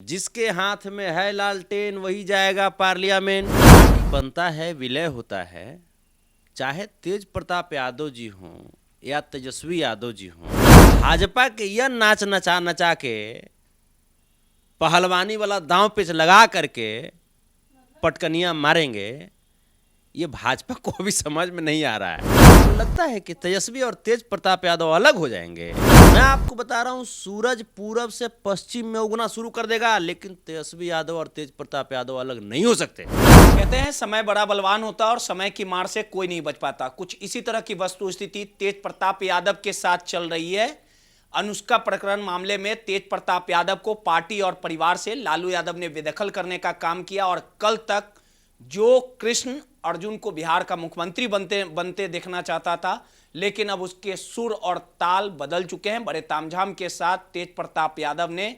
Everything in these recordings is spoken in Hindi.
जिसके हाथ में है लालटेन वही जाएगा पार्लियामेंट। बनता है विलय होता है, चाहे तेज प्रताप यादव जी हों या तेजस्वी यादव जी हों। भाजपा के यह नाच नचा नचा के पहलवानी वाला दांव पेच लगा करके पटकनियां मारेंगे, ये भाजपा को भी समझ में नहीं आ रहा है। तो लगता है कि तेजस्वी और तेज प्रताप यादव अलग हो जाएंगे। मैं आपको बता रहा हूं, सूरज पूरब से पश्चिम में उगना शुरू कर देगा, लेकिन तेजस्वी यादव और तेज प्रताप यादव अलग नहीं हो सकते। कहते हैं समय बड़ा बलवान होता है और समय की मार से कोई नहीं बच पाता। कुछ इसी तरह की वस्तु स्थिति तेज प्रताप यादव के साथ चल रही है। अनुष्का प्रकरण मामले में तेज प्रताप यादव को पार्टी और परिवार से लालू यादव ने बेदखल करने का काम किया और कल तक जो कृष्ण अर्जुन को बिहार का मुख्यमंत्री बनते बनते देखना चाहता था, लेकिन अब उसके सुर और ताल बदल चुके हैं। बड़े तामझाम के साथ तेज प्रताप यादव ने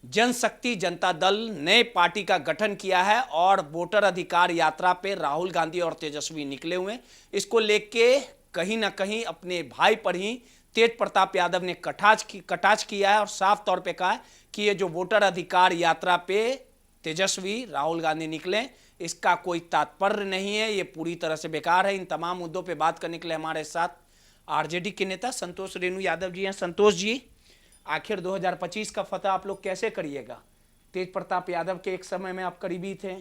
जनशक्ति जनता दल नए पार्टी का गठन किया है और वोटर अधिकार यात्रा पे राहुल गांधी और तेजस्वी निकले हुए। इसको लेके कहीं ना कहीं अपने भाई पर ही तेज प्रताप यादव ने कटाक्ष किया है और साफ तौर पे कहा है कि ये जो वोटर अधिकार यात्रा पे तेजस्वी राहुल गांधी निकले, इसका कोई तात्पर्य नहीं है, ये पूरी तरह से बेकार है। इन तमाम मुद्दों पे बात करने के लिए हमारे साथ आरजेडी के नेता संतोष रेणु यादव जी हैं। संतोष जी, आखिर 2025 का फतह आप लोग कैसे करिएगा? तेज प्रताप यादव के एक समय में आप करीबी थे,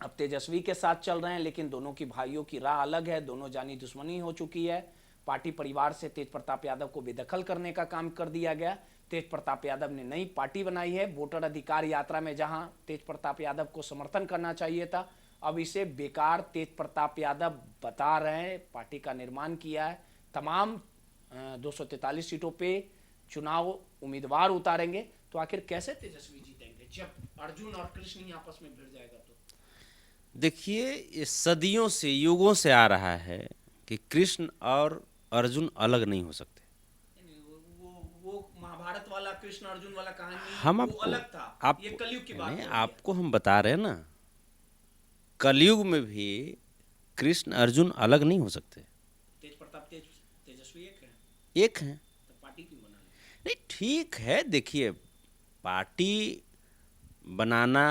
अब तेजस्वी के साथ चल रहे हैं, लेकिन दोनों की भाइयों की राह अलग है, दोनों जानी दुश्मनी हो चुकी है। पार्टी परिवार से तेज प्रताप यादव को बेदखल करने का काम कर दिया गया। तेज प्रताप यादव ने नई पार्टी बनाई है। वोटर अधिकार यात्रा में जहां तेज प्रताप यादव को समर्थन करना चाहिए था, अब इसे बेकार तेज प्रताप यादव बता रहे हैं। पार्टी का निर्माण किया है, तमाम 243 सीटों पे चुनाव उम्मीदवार उतारेंगे, तो आखिर कैसे तेजस्वी जीतेंगे जब अर्जुन और कृष्ण ही आपस में भिड़ जाएगा? तो देखिए, ये सदियों से युगों से आ रहा है कि कृष्ण और अर्जुन अलग नहीं हो सकते। वो महाभारत वाला कृष्ण अर्जुन वाला कहानी हम वो आपको अलग था, ये कलयुग की बात हो रही है। आपको हम बता रहे हैं ना, कलयुग में भी कृष्ण अर्जुन अलग नहीं हो सकते। तेज प्रताप तेजस्वी एक है, एक हैं। तो पार्टी क्यों बना ली? नहीं, ठीक है, देखिए, पार्टी बनाना,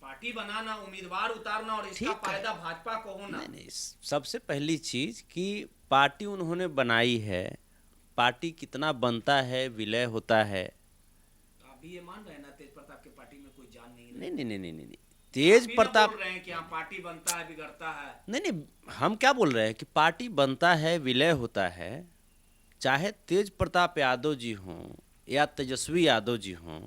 पार्टी बनाना, उम्मीदवार उतारना और इसका ठीक है। फायदा भाजपा को होना। नहीं नहीं, सबसे पहली चीज कि पार्टी उन्होंने बनाई है, पार्टी कितना बनता है, विलय होता है। तो आप भी ये मान रहे हैं ना तेज प्रताप की पार्टी में कोई जान नहीं है? नहीं नहीं नहीं नहीं नहीं, तेज प्रताप बोल रहे हैं कि हाँ पार्टी बनता है बिगड़ता है। नहीं नहीं, हम क्या बोल रहे हैं कि पार्टी बनता है, विलय होता है, चाहे तेज प्रताप यादव जी हों या तेजस्वी यादव जी हों।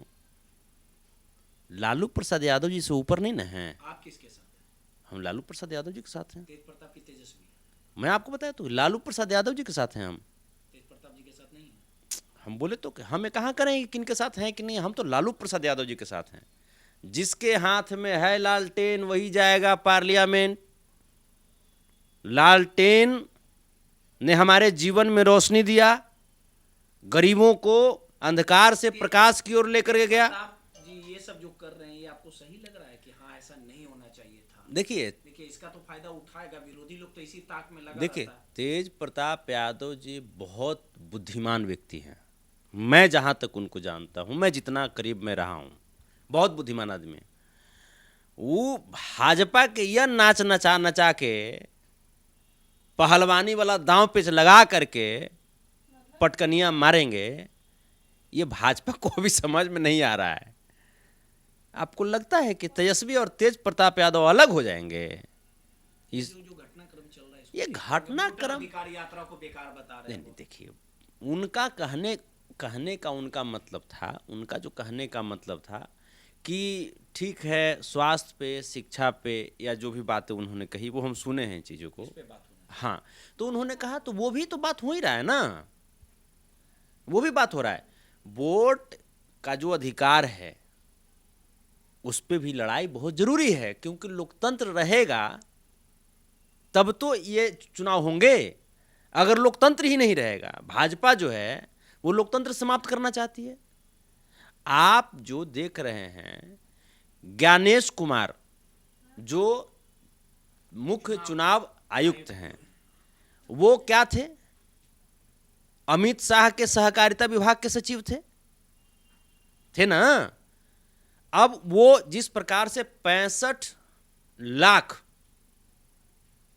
लालू प्रसाद यादव जी से ऊपर नहीं ना हैं। आप किसके साथ हैं? हम लालू प्रसाद यादव जी के साथ हैं। तेज प्रताप की तेजस्वी? मैं आपको बताया तो, लालू प्रसाद यादव जी के साथ हैं हम। तेज प्रताप जी के साथ नहीं है? हम बोले तो हमें कहाँ करें कि किन के साथ हैं कि नहीं, हम तो लालू प्रसाद यादव जी के साथ हैं। जिसके हाथ में है लालटेन वही जाएगा पार्लियामेंट। लालटेन ने हमारे जीवन में रोशनी दिया, गरीबों को अंधकार से प्रकाश की ओर लेकर के गया। जी, ये सब जो कर रहे हैं ये आपको सही लग रहा है कि हाँ ऐसा नहीं होना चाहिए था? देखिए, इसका तो फायदा उठाएगा विरोधी लोग, तो इसी ताक में लगा देखिए, रहता है। तेज प्रताप यादव जी बहुत बुद्धिमान व्यक्ति हैं। मैं जहां तक उनको जानता हूं, मैं जितना करीब में रहा हूं, बहुत बुद्धिमान आदमी है। वो भाजपा के यह नाच नचा नचा के पहलवानी वाला दांव पेच लगा करके पटकनियां मारेंगे, ये भाजपा को भी समझ में नहीं आ रहा है। आपको लगता है कि तेजस्वी और तेज प्रताप यादव अलग हो जाएंगे? इस जो घटनाक्रम चल रहा है ये घटनाक्रम, अधिकार यात्रा को बेकार बता रहे हैं। नहीं देखिए, उनका कहने का उनका मतलब था, उनका जो कहने का मतलब था कि ठीक है, स्वास्थ्य पे, शिक्षा पे, या जो भी बातें उन्होंने कही वो हम सुने हैं चीज़ों को। हाँ, तो उन्होंने कहा तो वो भी तो बात हो ही रहा है ना, वो भी बात हो रहा है। वोट का जो अधिकार है उस पर भी लड़ाई बहुत जरूरी है, क्योंकि लोकतंत्र रहेगा तब तो ये चुनाव होंगे। अगर लोकतंत्र ही नहीं रहेगा, भाजपा जो है वो लोकतंत्र समाप्त करना चाहती है। आप जो देख रहे हैं, ज्ञानेश कुमार जो मुख्य चुनाव आयुक्त हैं, वो क्या थे? अमित शाह के सहकारिता विभाग के सचिव थे ना। अब वो जिस प्रकार से 65 लाख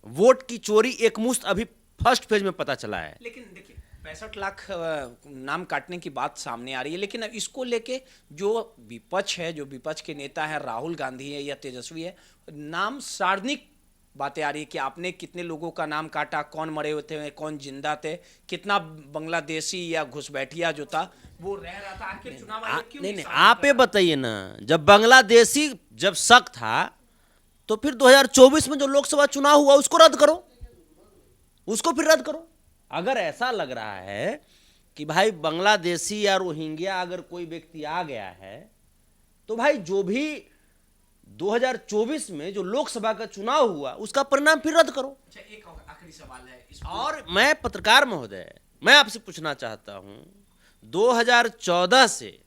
वोट की चोरी एक मुश्त अभी फर्स्ट फेज में पता चला है। लेकिन देखिए 65 लाख नाम काटने की बात सामने आ रही है, लेकिन अब इसको लेके जो विपक्ष है, जो विपक्ष के नेता है, राहुल गांधी है या तेजस्वी है, नाम सार्वजनिक बातें आ रही है कि आपने कितने लोगों का नाम काटा, कौन मरे हुए थे, कौन जिंदा थे, कितना बांग्लादेशी या घुसपैठिया जो था वो रह रहा था। आखिर चुनाव आयोग क्यों नहीं नहीं, सामने आप कर ये रहा? बताइए ना, जब बांग्लादेशी जब शक था तो फिर 2024 में जो लोकसभा चुनाव हुआ उसको रद्द करो, उसको फिर रद्द करो। अगर ऐसा लग रहा है कि भाई बांग्लादेशी या रोहिंग्या अगर कोई व्यक्ति आ गया है तो भाई जो भी 2024 में जो लोकसभा का चुनाव हुआ उसका परिणाम फिर रद्द करो। अच्छा, एक आखिरी सवाल है और मैं पत्रकार महोदय, मैं आपसे पूछना चाहता हूं, 2014 से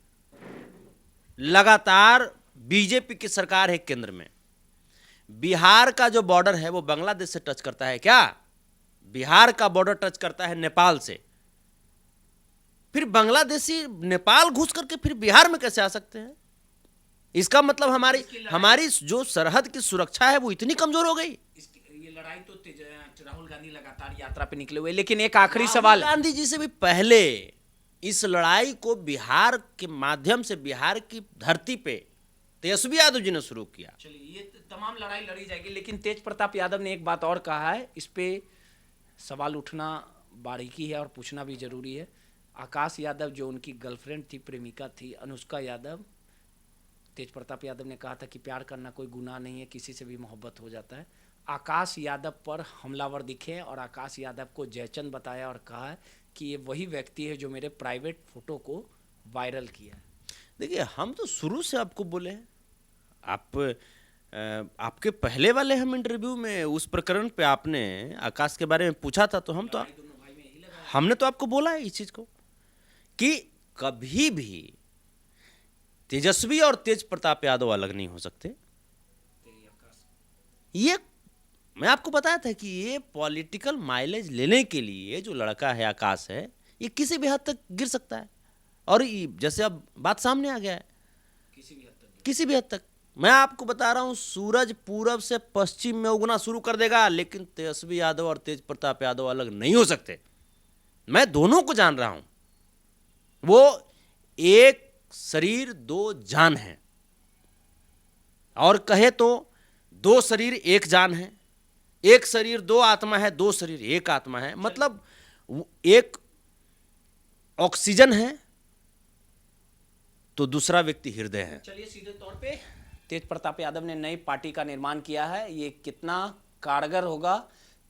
लगातार बीजेपी की सरकार है केंद्र में। बिहार का जो बॉर्डर है वो बांग्लादेश से टच करता है क्या? बिहार का बॉर्डर टच करता है नेपाल से। फिर बांग्लादेशी नेपाल घुस करके फिर बिहार में कैसे आ सकते हैं? इसका मतलब हमारी जो सरहद की सुरक्षा है वो इतनी कमजोर हो गई। ये लड़ाई तो राहुल गांधी लगातार यात्रा पे निकले हुए। लेकिन एक आखिरी सवाल, गांधी जी से भी पहले इस लड़ाई को बिहार के माध्यम से बिहार की धरती पे तेजस्वी यादव जी ने शुरू किया। चलिए ये तमाम लड़ाई लड़ी जाएगी, लेकिन तेज प्रताप यादव ने एक बात और कहा है, इस पे सवाल उठना बारीकी है और पूछना भी जरूरी है। आकाश यादव जो उनकी गर्लफ्रेंड थी, प्रेमिका थी, अनुष्का यादव, तेज प्रताप यादव ने कहा था कि प्यार करना कोई गुनाह नहीं है, किसी से भी मोहब्बत हो जाता है। आकाश यादव पर हमलावर दिखे और आकाश यादव को जयचंद बताया और कहा कि ये वही व्यक्ति है जो मेरे प्राइवेट फोटो को वायरल किया है। देखिए, हम तो शुरू से आपको बोले हैं, आपके पहले वाले हम इंटरव्यू में उस प्रकरण पे आपने आकाश के बारे में पूछा था तो हमने तो आपको बोला है इस चीज को कि कभी भी तेजस्वी और तेज प्रताप यादव अलग नहीं हो सकते। ये मैं आपको बताया था कि ये पॉलिटिकल माइलेज लेने के लिए जो लड़का है आकाश है, ये किसी भी हद तक गिर सकता है। और जैसे अब बात सामने आ गया है, किसी भी हद तक मैं आपको बता रहा हूं, सूरज पूरब से पश्चिम में उगना शुरू कर देगा, लेकिन तेजस्वी यादव और तेज प्रताप यादव अलग नहीं हो सकते। मैं दोनों को जान रहा हूं। वो एक शरीर दो जान है, और कहे तो दो शरीर एक जान है, एक शरीर दो आत्मा है, दो शरीर एक आत्मा है। मतलब एक ऑक्सीजन है तो दूसरा व्यक्ति हृदय है। चलिए सीधे तौर पे तेज प्रताप यादव ने नई पार्टी का निर्माण किया है, ये कितना कारगर होगा?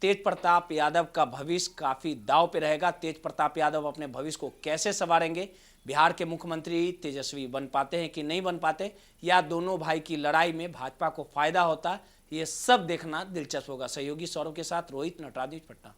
तेज प्रताप यादव का भविष्य काफी दांव पे रहेगा। तेज प्रताप यादव अपने भविष्य को कैसे संवारेंगे? बिहार के मुख्यमंत्री तेजस्वी बन पाते हैं कि नहीं बन पाते, या दोनों भाई की लड़ाई में भाजपा को फायदा होता है, ये सब देखना दिलचस्प होगा। सहयोगी सौरभ के साथ रोहित, नटराज, पटना।